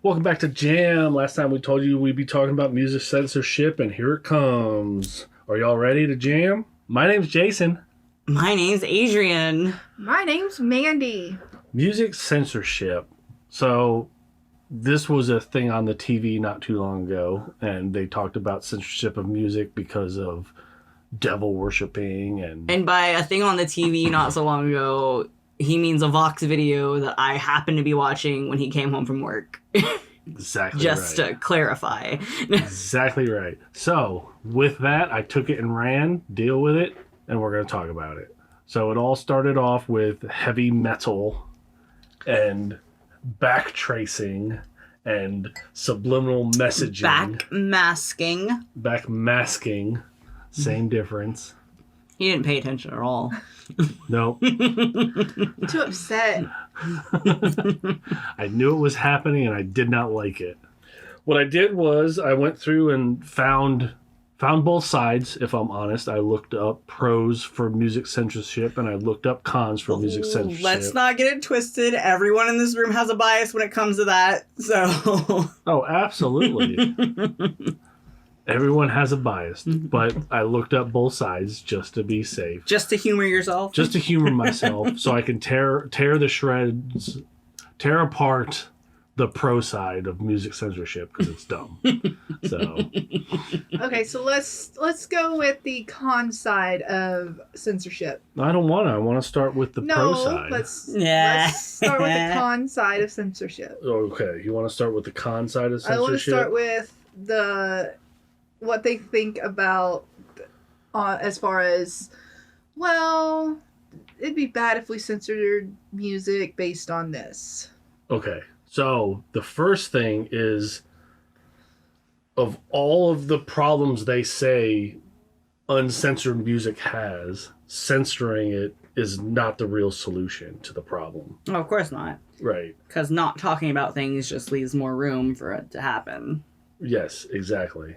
Welcome back to Jam. Last time we told you we'd be talking about music censorship, and here it comes. Are y'all ready to jam? My name's Jason. My name's Adrian. My name's Mandy. Music censorship. So, this was a thing on the TV not too long ago, and they talked about censorship of music because of devil worshipping And by a thing on the TV not so long ago, he means a Vox video that I happened to be watching when he came home from work. Exactly Just right. to clarify. Exactly right. So, with that, I took it and ran, deal with it, and we're going to talk about it. So, it all started off with heavy metal and backtracing and subliminal messaging. Backmasking. Same difference. He didn't pay attention at all. Nope. Too upset. I knew it was happening and I did not like it. What I did was I went through and found both sides, if I'm honest. I looked up pros for music censorship and I looked up cons for music censorship. Let's not get it twisted. Everyone in this room has a bias when it comes to that. So Oh, absolutely. Everyone has a bias, but I looked up both sides just to be safe. just to humor yourself. Just to humor myself so I can tear the shreds, tear apart the pro side of music censorship because it's dumb. So Okay, so let's go with the con side of censorship. I don't want to. I want to start with the pro No, side. let's start with the con side of censorship. Okay, you want to start with the con side of censorship? I want to start with what they think about as far as, well, it'd be bad if we censored music based on this. Okay, so the first thing is, of all of the problems they say uncensored music has, censoring it is not the real solution to the problem. Oh, of course not. Right. Because not talking about things just leaves more room for it to happen. Yes, exactly.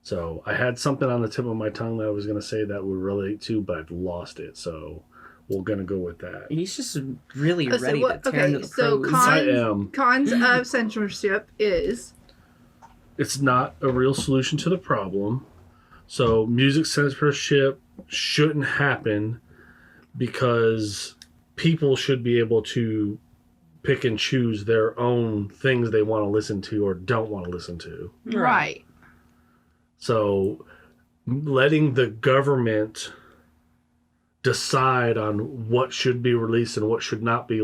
So I had something on the tip of my tongue that I was going to say that would relate to, but I've lost it. So we're going to go with that. He's just really ready to tear into the pros. I am. Cons of censorship is... It's not a real solution to the problem. So music censorship shouldn't happen because people should be able to pick and choose their own things they want to listen to or don't want to listen to. Right. So letting the government decide on what should be released and what should not be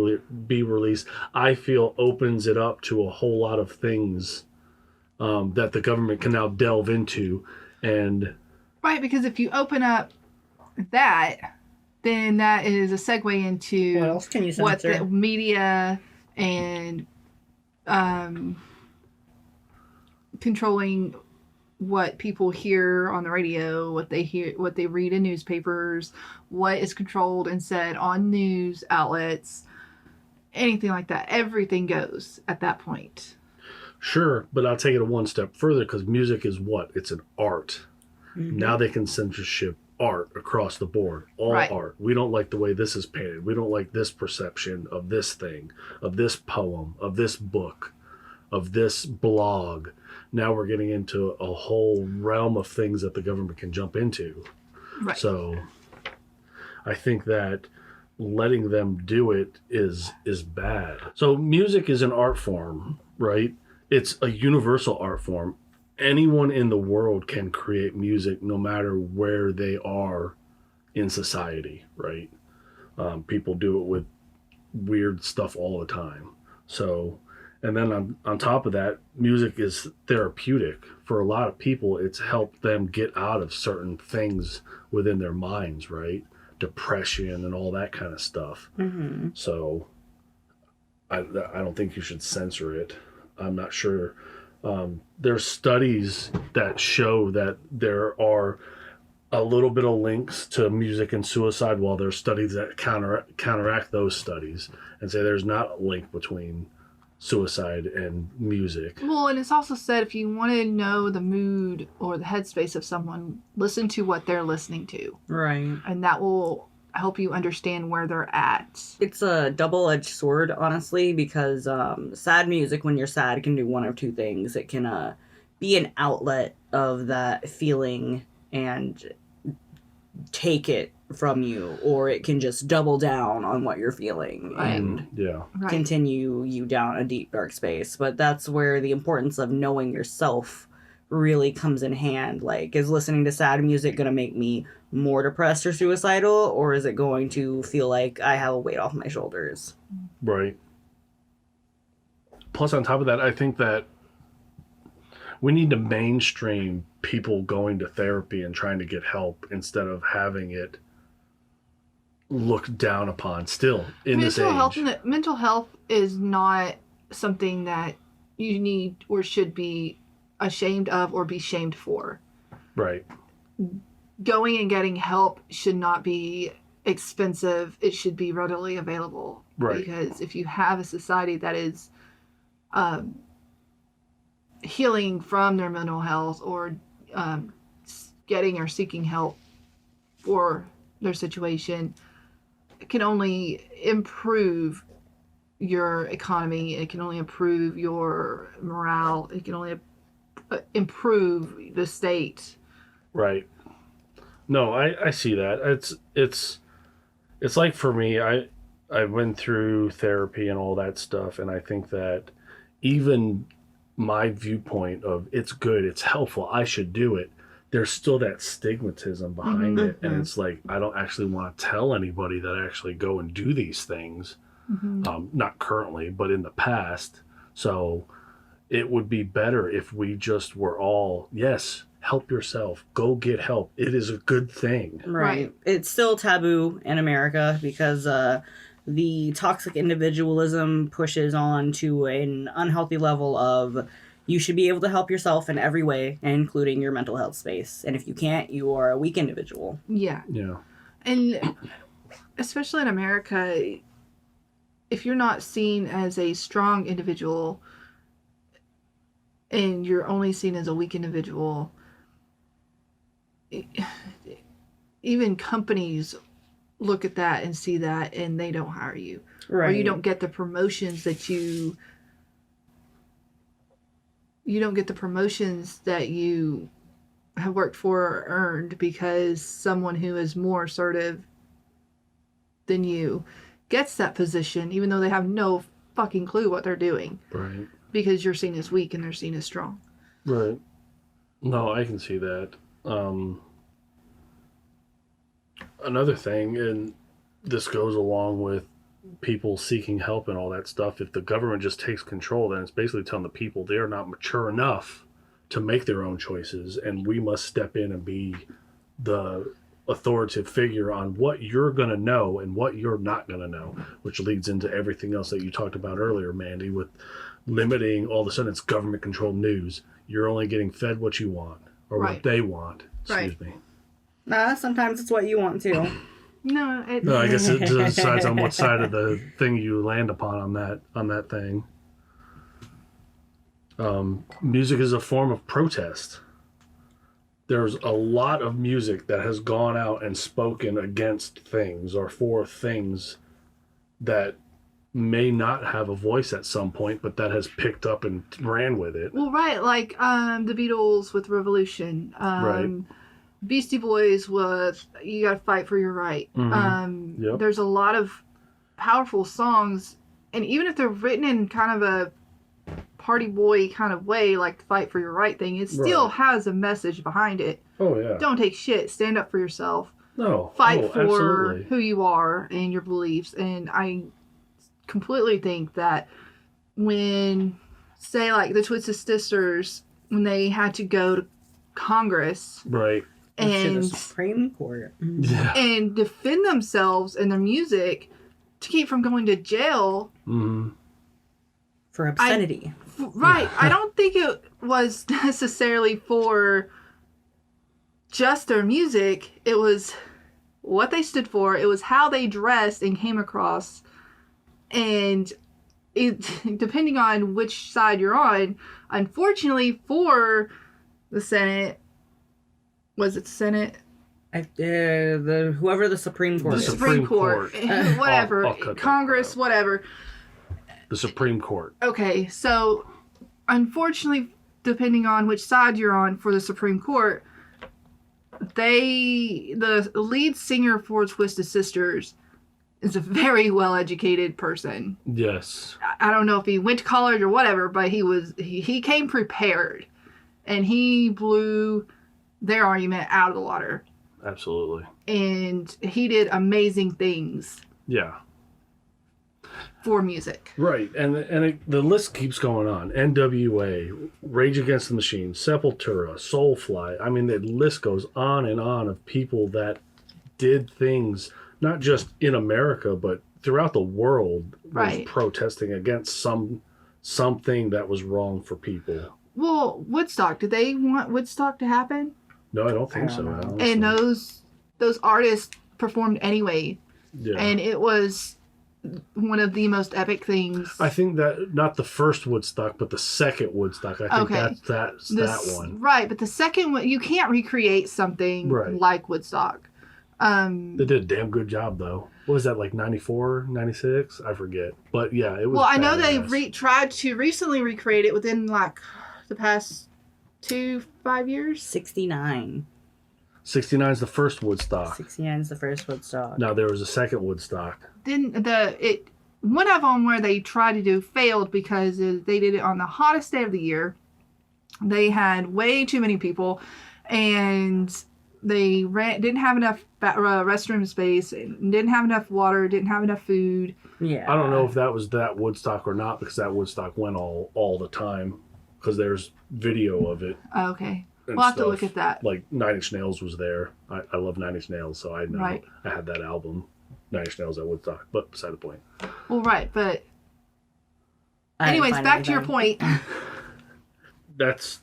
released, I feel opens it up to a whole lot of things that the government can now delve into. And Right, because if you open up that, then that is a segue into What else can you what censor? the media and controlling what people hear on the radio, what they hear, what they read in newspapers, what is controlled and said on news outlets, anything like that. Everything goes at that point. sure, but I'll take it a one step further because music is what? It's an art. Mm-hmm. Now they can censorship art across the board. All Right. art. We don't like the way this is painted. We don't like this perception of this thing, of this poem, of this book, of this blog. Now we're getting into a whole realm of things that the government can jump into. Right. So I think that letting them do it is bad. So music is an art form, right? It's a universal art form. Anyone in the world can create music no matter where they are in society, right? People do it with weird stuff all the time. So, and then on top of that, music is therapeutic. For a lot of people, it's helped them get out of certain things within their minds, right? Depression and all that kind of stuff. Mm-hmm. So I don't think you should censor it. I'm not sure. There's studies that show that there are a little bit of links to music and suicide, while there's studies that counteract those studies and say there's not a link between suicide and music. Well, and it's also said if you want to know the mood or the headspace of someone, listen to what they're listening to. Right. And that will help you understand where they're at. It's a double-edged sword, honestly, because sad music, when you're sad, can do one of two things. It can be an outlet of that feeling and take it from you, or it can just double down on what you're feeling and Right. continue you down a deep, dark space. But that's where the importance of knowing yourself really comes in hand. Like, is listening to sad music going to make me more depressed or suicidal, or is it going to feel like I have a weight off my shoulders? Right. Plus, on top of that, I think that we need to mainstream people going to therapy and trying to get help instead of having it looked down upon still in this age. Mental health is not something that you need or should be ashamed of or be shamed for. Right. Going and getting help should not be expensive. It should be readily available. Right. Because if you have a society that is healing from their mental health or getting or seeking help for their situation, it can only improve your economy. It can only improve your morale. It can only improve the state. Right. No, I see that. It's like, for me, I went through therapy and all that stuff, and I think that even my viewpoint of it's good, it's helpful, I should do it, there's still that stigmatism behind it. And it's like, I don't actually want to tell anybody that I actually go and do these things. Not currently, but in the past. So it would be better if we just were all, yes, help yourself, go get help. It is a good thing. Right. It's still taboo in America because the toxic individualism pushes on to an unhealthy level of you should be able to help yourself in every way, including your mental health space. And if you can't, you are a weak individual. Yeah. Yeah. And especially in America, if you're not seen as a strong individual and you're only seen as a weak individual, even companies look at that and see that and they don't hire you. Right. Or you don't get the promotions that you don't get the promotions that you have worked for or earned because someone who is more assertive than you gets that position, even though they have no fucking clue what they're doing. Right. Because you're seen as weak and they're seen as strong. Right. No, I can see that. Another thing, and this goes along with people seeking help and all that stuff, if the government just takes control, then it's basically telling the people they are not mature enough to make their own choices, and we must step in and be the authoritative figure on what you're going to know and what you're not going to know, which leads into everything else that you talked about earlier, Mandy, with limiting, all of a sudden it's government controlled news. You're only getting fed what you want or what they want. Excuse me. Sometimes it's what you want to. No, I guess it decides on what side of the thing you land upon on that thing. Music is a form of protest. There's a lot of music that has gone out and spoken against things or for things that may not have a voice at some point, but that has picked up and ran with it. Well, right, like the Beatles with Revolution. Right. Beastie Boys with You Gotta Fight for Your Right. Yep. There's a lot of powerful songs, and even if they're written in kind of a party boy kind of way, like the Fight for Your Right thing, it still has a message behind it. Oh, yeah. Don't take shit. Stand up for yourself. No. Fight for absolutely. who you are and your beliefs. And I completely think that when, say, like the Twisted Sisters, when they had to go to Congress, right, To the and Supreme Court. yeah, and defend themselves and their music to keep from going to jail For obscenity. right, I don't think it was necessarily for just their music. It was what they stood for. It was how they dressed and came across. And it, depending on which side you're on, unfortunately for the Senate, was it Senate? Whoever the Supreme Court The is. Supreme Court. Whatever, I'll cut that Congress, part out. whatever. The Supreme Court. Okay, so unfortunately, depending on which side you're on for the Supreme Court, the lead singer for Twisted Sisters is a very well-educated person. Yes. I don't know if he went to college or whatever, but he came prepared, and he blew their argument out of the water. Absolutely. And he did amazing things Yeah. for music. Right, and the list keeps going on. NWA, Rage Against the Machine, Sepultura, Soulfly. I mean, the list goes on and on of people that did things not just in America but throughout the world, was Right. protesting against something that was wrong for people. Well, Woodstock, did they want Woodstock to happen? No, I don't think I so. don't know. honestly. And those artists performed anyway, Yeah. and it was one of the most epic things. I think that not the first Woodstock, but the second Woodstock. I think Okay. that's This- that one. Right, but the second one, you can't recreate something Right. like Woodstock. They did a damn good job, though. What was that, like 94, 96? I forget. But yeah, it was. Well, I know badass. they tried to recently recreate it within like the past 5 years. 69. 69 is the first Woodstock. 69 is the first Woodstock. Now there was a second Woodstock. One of them where they tried to do failed because they did it on the hottest day of the year. They had way too many people, and they didn't have enough restroom space, didn't have enough water, didn't have enough food. Yeah. I don't know if that was that Woodstock or not, because that Woodstock went all the time. Because there's video of it. Okay, and we'll have to stuff. look at that. Like 9 Inch Nails was there. I love 9 Inch Nails, so I know Right. I had that album, 9 Inch Nails at Woodstock. But beside the point. Well, right, but I didn't anyways, find back to your anything. point. That's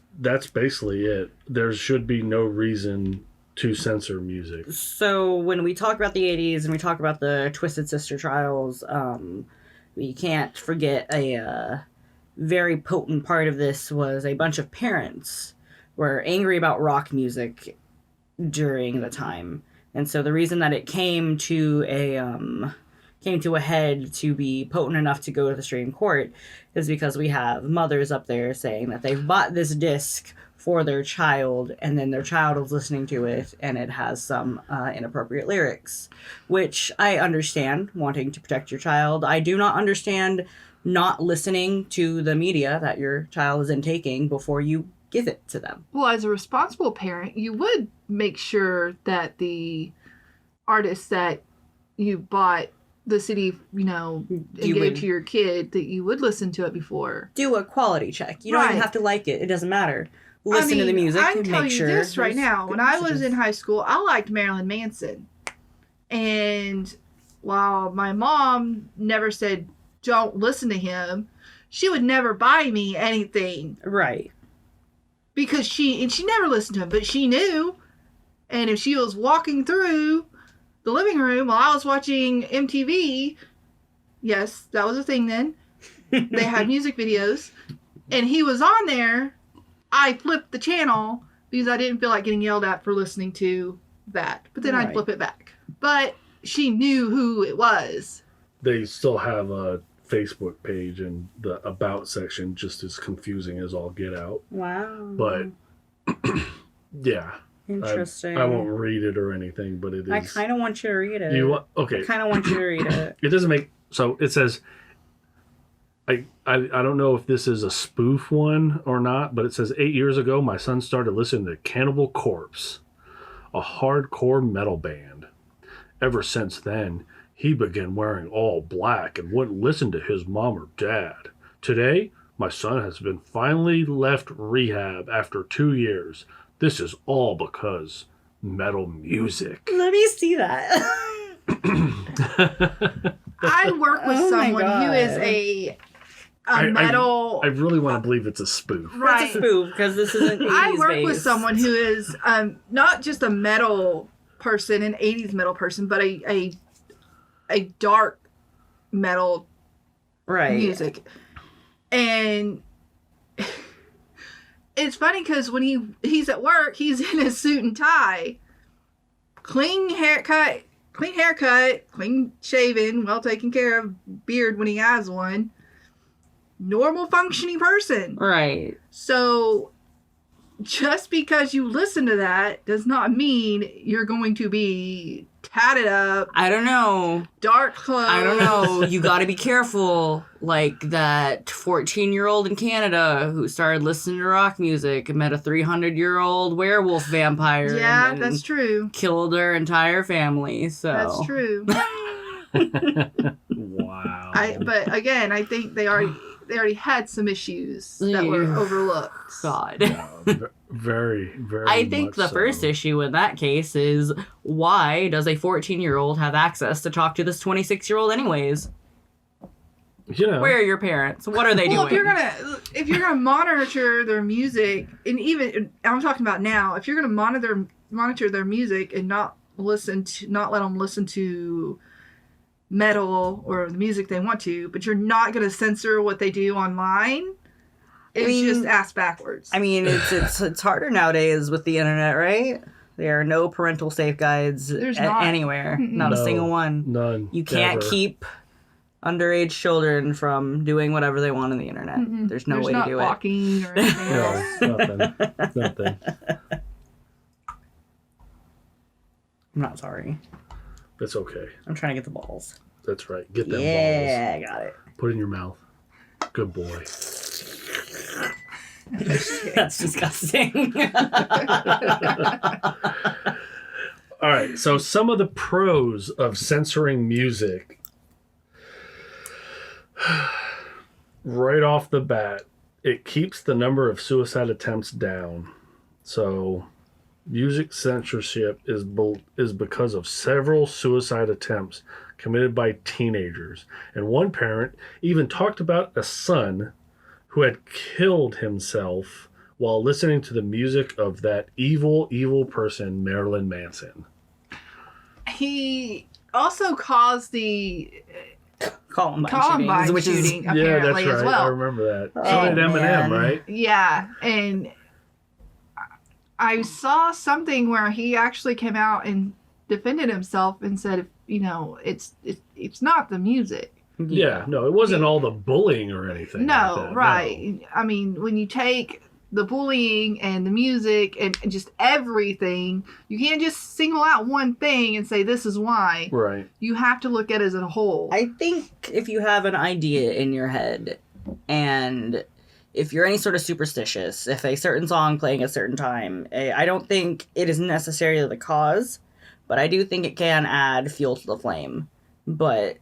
basically it. There should be no reason to censor music. So when we talk about the 80s and we talk about the Twisted Sister trials, we can't forget a very potent part of this was a bunch of parents were angry about rock music during the time. And so the reason that it came to a head to be potent enough to go to the Supreme Court is because we have mothers up there saying that they've bought this disc for their child, and then their child is listening to it, and it has some inappropriate lyrics, which I understand, wanting to protect your child. I do not understand not listening to the media that your child is intaking before you give it to them. Well, as a responsible parent, you would make sure that the artists that you bought the CD, and gave to your kid, that you would listen to it before. Do a quality check. You don't even Right. have to like it. It doesn't matter. Listen to the music I'm and telling make you sure. this right there's now. good When I was messages. in high school, I liked Marilyn Manson. And while my mom never said, don't listen to him, she would never buy me anything. Right. Because she never listened to him, but she knew. And if she was walking through the living room while I was watching MTV, yes, that was a thing then. They had music videos, and he was on there. I flipped the channel because I didn't feel like getting yelled at for listening to that. But then I'd Right. flip it back. But she knew who it was. They still have a Facebook page, and the About section just as confusing as all get out. Wow. But yeah, Interesting. I won't read it or anything, but it is. I kind of want you to read it. Okay? I kind of want you to read it. It doesn't make so. It says, I don't know if this is a spoof one or not, but it says 8 years ago, my son started listening to Cannibal Corpse, a hardcore metal band. Ever since then, he began wearing all black and wouldn't listen to his mom or dad. Today, my son has been finally left rehab after 2 years. This is all because metal music. Let me see that. I work with Oh my someone who is God. a I metal. I really want to believe it's a spoof. right. That's a spoof because this isn't 80s I work with based. someone who is not just a metal person, an 80s metal person, but a dark metal right. music. And it's funny because when he's at work, he's in a suit and tie. clean haircut, clean shaven, well taken care of, beard when he has one. Normal functioning person. Right. So just because you listen to that does not mean you're going to be tatted up, I don't know. dark clothes. I don't know. You got to be careful. Like that 14-year-old in Canada who started listening to rock music and met a 300-year-old werewolf vampire. Yeah, and that's true. Killed her entire family. So That's true. Wow. But again, I think they already had some issues that were overlooked. God. Yeah, very, very. I think much the so. first issue in that case is why does a 14-year-old have access to talk to this 26-year-old anyways? You know, Where are your parents? What are they Well, doing? if you're gonna monitor their music, and even I'm talking about now, if you're gonna monitor their music and not let them listen to metal or the music they want to, but you're not gonna censor what they do online, it's just ass backwards. I mean, it's harder nowadays with the internet, right? There are no parental safeguards There's not. anywhere. Mm-mm. Not a No, single one. None. You can't ever. keep underage children from doing whatever they want on the internet. Mm-mm. There's no way not to do blocking or anything else. No, nothing. I'm not sorry. That's okay. I'm trying to get the balls. That's right. Get them balls. Yeah, I got it. Put it in your mouth. Good boy. That's disgusting. All right. So some of the pros of censoring music. Right off the bat, it keeps the number of suicide attempts down. So music censorship is because of several suicide attempts committed by teenagers. And one parent even talked about a son who had killed himself while listening to the music of that evil, evil person, Marilyn Manson. He also caused the Columbine Columbine shootings, which is shooting Yeah, apparently that's right. as well. I remember that. Oh, So did Eminem, man. right? Yeah, and I saw something where he actually came out and defended himself and said, it's not the music. Yeah, no, it wasn't all the bullying or anything. No, like that. right. I mean, when you take the bullying and the music and just everything, you can't just single out one thing and say this is why. No. Right. You have to look at it as a whole. I think if you have an idea in your head and if you're any sort of superstitious, if a certain song playing at a certain time, I don't think it is necessarily the cause, but I do think it can add fuel to the flame. But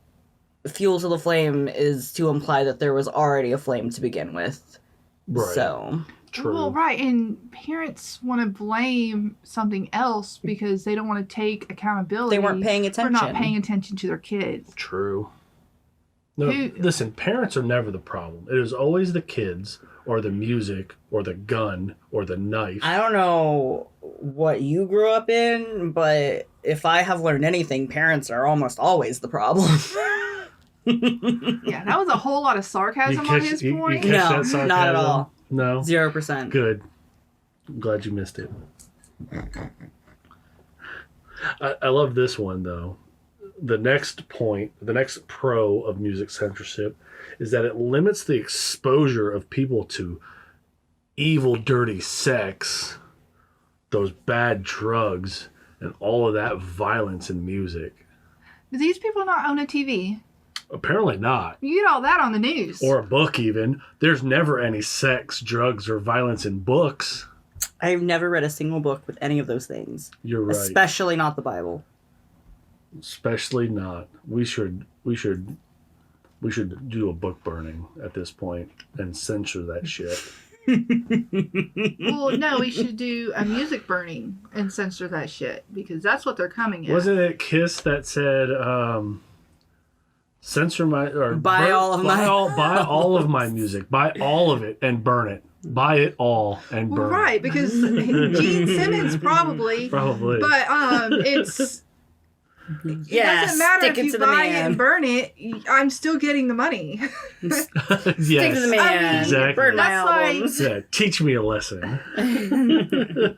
fuel to the flame is to imply that there was already a flame to begin with. Right. So, True. Well, right, and parents want to blame something else because they don't want to take accountability. they weren't paying for attention. not paying attention to their kids. True. No, Who- listen, parents are never the problem. It is always the kids or the music or the gun or the knife. I don't know what you grew up in, but if I have learned anything, parents are almost always the problem. Yeah, that was a whole lot of sarcasm on his point. catch No, that sarcasm? not at all. No? 0%. Good. I'm glad you missed it. I love this one, though. The next point, the next pro of music censorship is that it limits the exposure of people to evil, dirty sex, those bad drugs, and all of that violence in music. Do these people not own a TV? Apparently not. You get all that on the news. Or a book, even. There's never any sex, drugs, or violence in books. I've never read a single book with any of those things. You're right. Especially not the Bible. Especially not. We should do a book burning at this point and censor that shit. Well, no, we should do a music burning and censor that shit because that's what they're coming at. Wasn't it Kiss that said, censor my or Buy all of my- buy all of my music, buy all of it and burn it, buy it all and Well, burn right, it. because Gene Simmons probably, Probably. but it Yeah, doesn't matter stick if it you to the buy it man. and burn it. I'm still getting the money. Yes. Stick to the man. Exactly. Burn my That's like- albums. Yeah, teach me a lesson.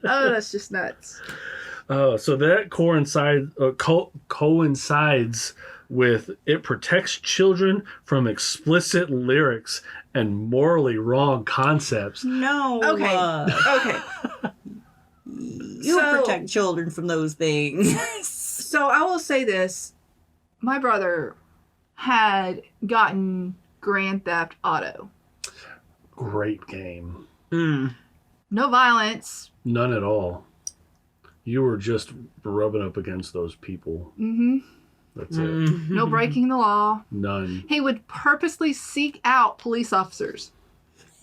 Oh, that's just nuts. So that coincides with it protects children from explicit lyrics and morally wrong concepts. No. Okay. Okay. You protect children from those things. So I will say this. My brother had gotten Grand Theft Auto. Great game. No violence. None at all. You were just rubbing up against those people. Mm-hmm. That's it. No breaking the law. None. He would purposely seek out police officers.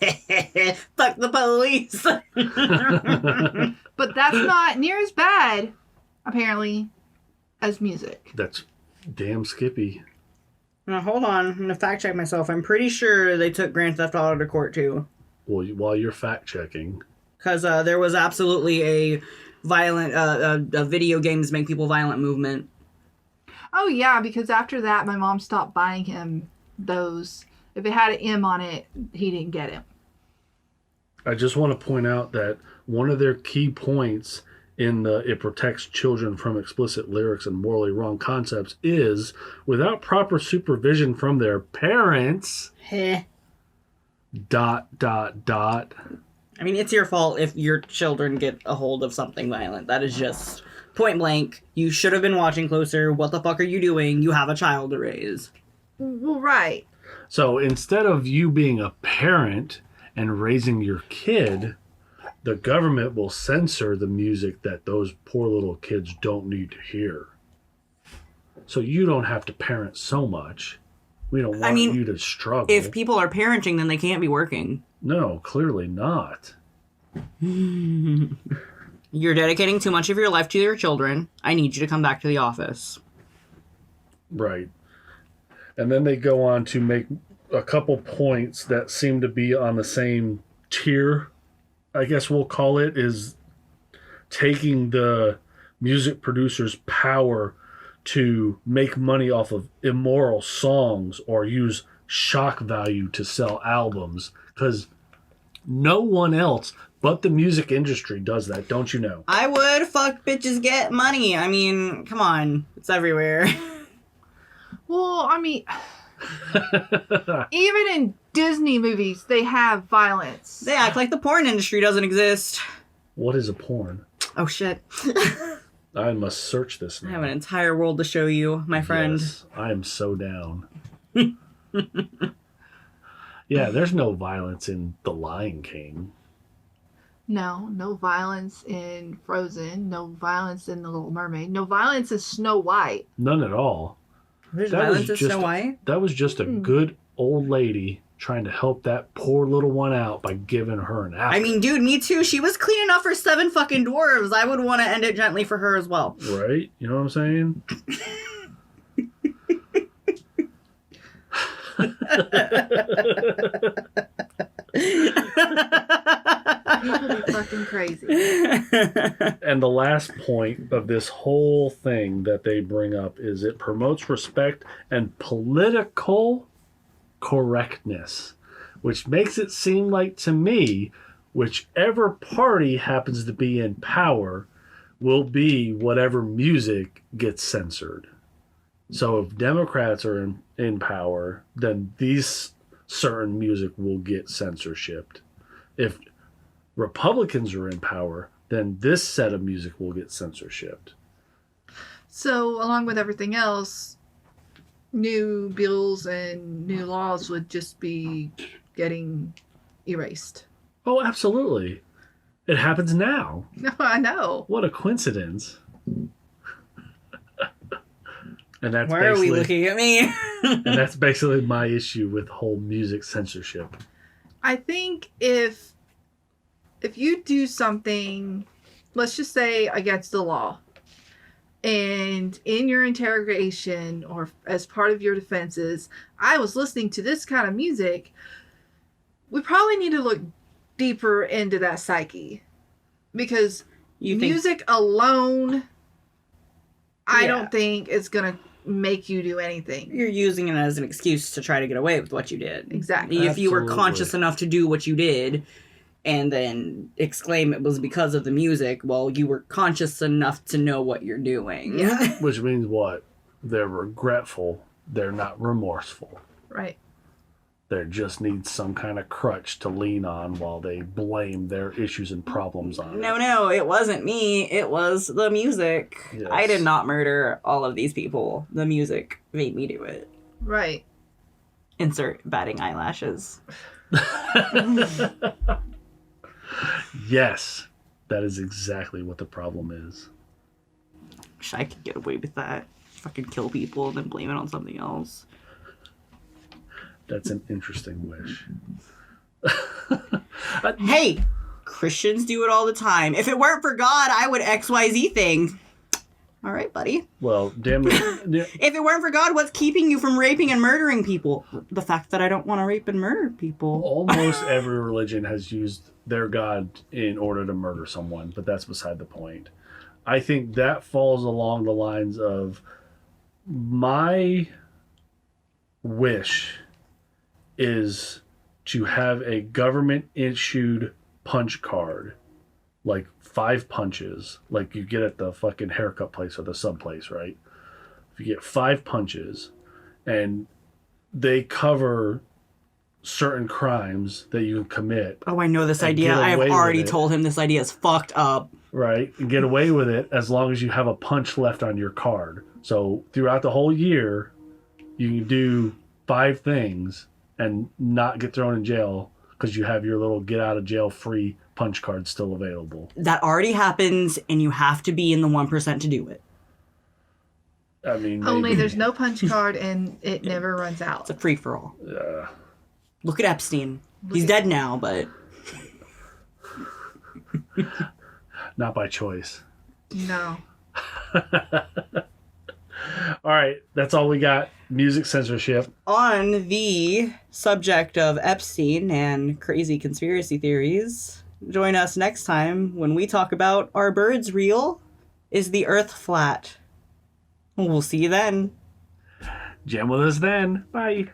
Fuck the police. But that's not near as bad, apparently, as music. That's damn Skippy. Now, hold on. I'm going to fact check myself. I'm pretty sure they took Grand Theft Auto to court, too. Well, while you're fact checking. Because there was absolutely a violent, a video games make people violent movement. Oh, yeah, because after that, my mom stopped buying him those. If it had an M on it, he didn't get it. I just want to point out that one of their key points in the it protects children from explicit lyrics and morally wrong concepts is without proper supervision from their parents. Heh. ... I mean, it's your fault if your children get a hold of something violent. That is just point blank. You should have been watching closer. What the fuck are you doing? You have a child to raise. Well, right. So instead of you being a parent and raising your kid, the government will censor the music that those poor little kids don't need to hear. So you don't have to parent so much. We don't want you to struggle. If people are parenting, then they can't be working. No, clearly not. You're dedicating too much of your life to your children. I need you to come back to the office. Right. And then they go on to make a couple points that seem to be on the same tier, I guess we'll call it, is taking the music producer's power to make money off of immoral songs or use shock value to sell albums. Because no one else but the music industry does that, don't you know? I would. Fuck bitches get money. I mean, come on. It's everywhere. Well, I mean, even in Disney movies, they have violence. They act like the porn industry doesn't exist. What is a porn? Oh, shit. I must search this now. I have an entire world to show you, my friend. Yes, I am so down. Yeah, there's no violence in The Lion King. No violence in Frozen. No violence in The Little Mermaid. No violence in Snow White. None at all. There's violence in Snow White? That was just a good old lady trying to help that poor little one out by giving her an apple. I mean, dude, me too. She was clean enough for 7 fucking dwarves. I would want to end it gently for her as well. Right? You know what I'm saying? People be fucking crazy. And the last point of this whole thing that they bring up is it promotes respect and political correctness, which makes it seem like to me, whichever party happens to be in power will be whatever music gets censored. So if Democrats are in power, then these certain music will get censorship. If Republicans are in power, then this set of music will get censorship. So, along with everything else, new bills and new laws would just be getting erased. Oh, absolutely. It happens now. No, I know. What a coincidence. And that's Why are we looking at me? And that's basically my issue with whole music censorship. I think if you do something, let's just say against the law, and in your interrogation or as part of your defenses, I was listening to this kind of music, we probably need to look deeper into that psyche. Because music alone, I don't think it's going to make you do anything. You're using it as an excuse to try to get away with what you did. Exactly. If you were conscious enough to do what you did, and then exclaim it was because of the music. Well, you were conscious enough to know what you're doing. Yeah. Which means what? They're regretful. They're not remorseful. Right. They just need some kind of crutch to lean on while they blame their issues and problems on it. No, it wasn't me. It was the music. Yes. I did not murder all of these people. The music made me do it. Right. Insert batting eyelashes. Yes, that is exactly what the problem is. Wish I could get away with that. Fucking kill people and then blame it on something else. That's an interesting wish. Hey, Christians do it all the time. If it weren't for God, I would XYZ thing. All right, buddy. Well, damn it. If it weren't for God, what's keeping you from raping and murdering people? The fact that I don't want to rape and murder people. Almost every religion has used their God in order to murder someone, but that's beside the point. I think that falls along the lines of my wish is to have a government issued punch card, like 5 punches, like you get at the fucking haircut place or the sub place, right? If you get 5 punches and they cover certain crimes that you can commit. Oh, I know this and idea. get I have away with already it, told him this idea is fucked up. right? And get away with it as long as you have a punch left on your card. So throughout the whole year, you can do 5 things and not get thrown in jail because you have your little get out of jail free punch card still available. That already happens, and you have to be in the 1% to do it. I mean, Only maybe. there's no punch card and it never runs out. It's a free-for-all. Yeah. Look at Epstein. He's dead now, but... Not by choice. No. All right, that's all we got. Music censorship. On the subject of Epstein and crazy conspiracy theories, join us next time when we talk about, are birds real? Is the earth flat? We'll see you then. Jam with us then. Bye.